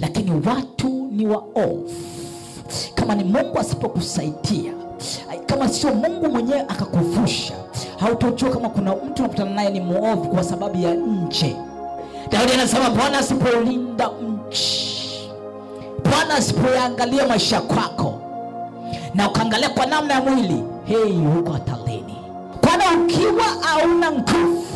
lakini watu ni waovu. Kama ni Mungu asipokusaidia, kama sio Mungu mwenyewe akakuvusha, hautojua kama kuna mtu unakutana naye ni muovu kwa sababu ya nje. Daudi anasema Bwana asipolinda mji, Bwana asipoangalia maisha kwako na ukaangalia kwa namna ya mwili, huko hatarini. Bwana ukiwa hauna nguvu,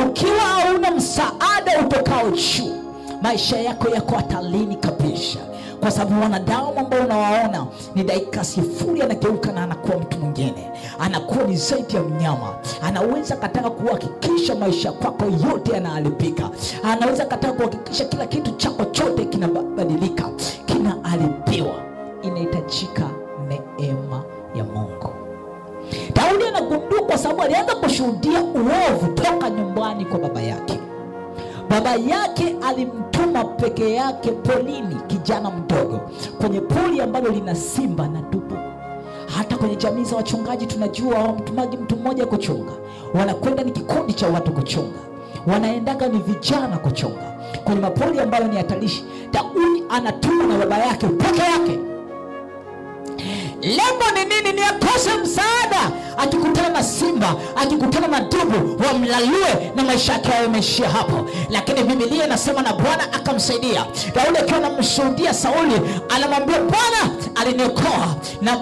ukiwa hauna msaada utokao juu, maisha yako yako hatarini kabisa. Kwa sababu wanadamu ambao unawaona ni dakika sifuri anageuka na anakuwa mtu mwingine, anakuwa ni zaidi ya mnyama. Anaweza kataka kuhakikisha maisha kwako yote yanaharibika, anaweza kataka kuhakikisha kila kitu chako chote kinabadilika, kinaharibiwa. Inahitajika neema ya Mungu. Daudi anagundua kwa sababu alianza kushuhudia uovu toka nyumbani kwa baba yake. Baba yake alimtuma peke yake polini, kijana mdogo, kwenye poli ambalo lina simba na dubu. Hata kwenye jamii za wachungaji tunajua hawamtumaji mtu mmoja kuchunga, wanakwenda ni kikundi cha watu kuchunga, wanaendaga ni vijana kuchunga kwenye mapoli ambayo ni hatarishi. Daudi anatuma na baba yake peke yake. Lengo ni nini? Ni akose msaada. Akikutana na simba, akikutana na dubu, wamlalue na maisha yake yameishia hapo. Lakini Biblia inasema na Bwana akamsaidia. Daudi akiwa anamshuhudia Sauli, anamwambia Bwana aliniokoa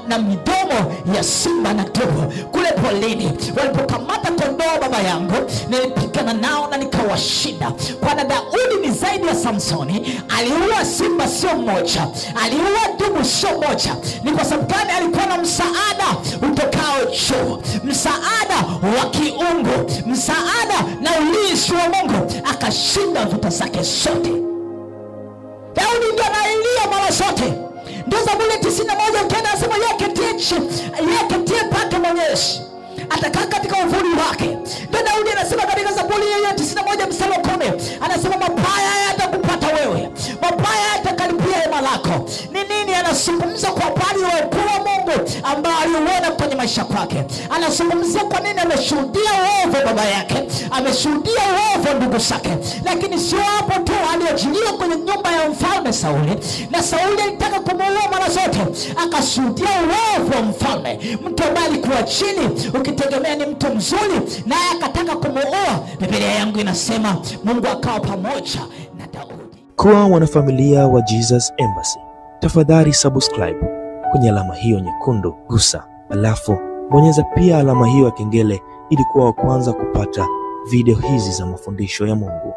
na midomo ya simba na dubu kule polini. Walipokamata kondoo baba yangu, nilipigana nao na nikawashinda. Kwa Daudi ni zaidi ya Samsoni. Aliua simba sio mmoja, aliua dubu sio moja. Ni kwa sababu gani? Alikuwa na msaada utokao juu, msaada wa kiungu, msaada na ulinzi wa Mungu. Akashinda vita zake zote. Daudi ndiye anailia mara zote. Ndio Zaburi 91 ukienda anasema yeye ketie pake Mwenyezi atakaa katika uvuli wake. Ndio Daudi anasema katika Zaburi 91 mstari wa 10, anasema mabaya yatakupata wewe, mabaya yatakaribia hema lako. Ni nini anazungumza? Kwa habari ya ukuu wa Mungu ambao aliuona kwenye maisha kwake. Anazungumzia kwa nini ameshuhudia uovu baba yake, ameshuhudia uovu ndugu zake. Lakini sio hapo tu, aliojiliwa kwenye nyumba ya mfalme Sauli, na Sauli alitaka kumuua mara zote, akashuhudia uovu wa mfalme. Mtu ambaye alikuwa chini ukitegemea ni mtu mzuri, naye akataka kumuua. Biblia yangu inasema Mungu akawa pamoja na Daudi. Kwa wanafamilia wa Jesus Embassy, tafadhali subscribe kwenye alama hiyo nyekundu, gusa alafu bonyeza pia alama hiyo ya kengele ili kuwa wa kwanza kupata video hizi za mafundisho ya Mungu.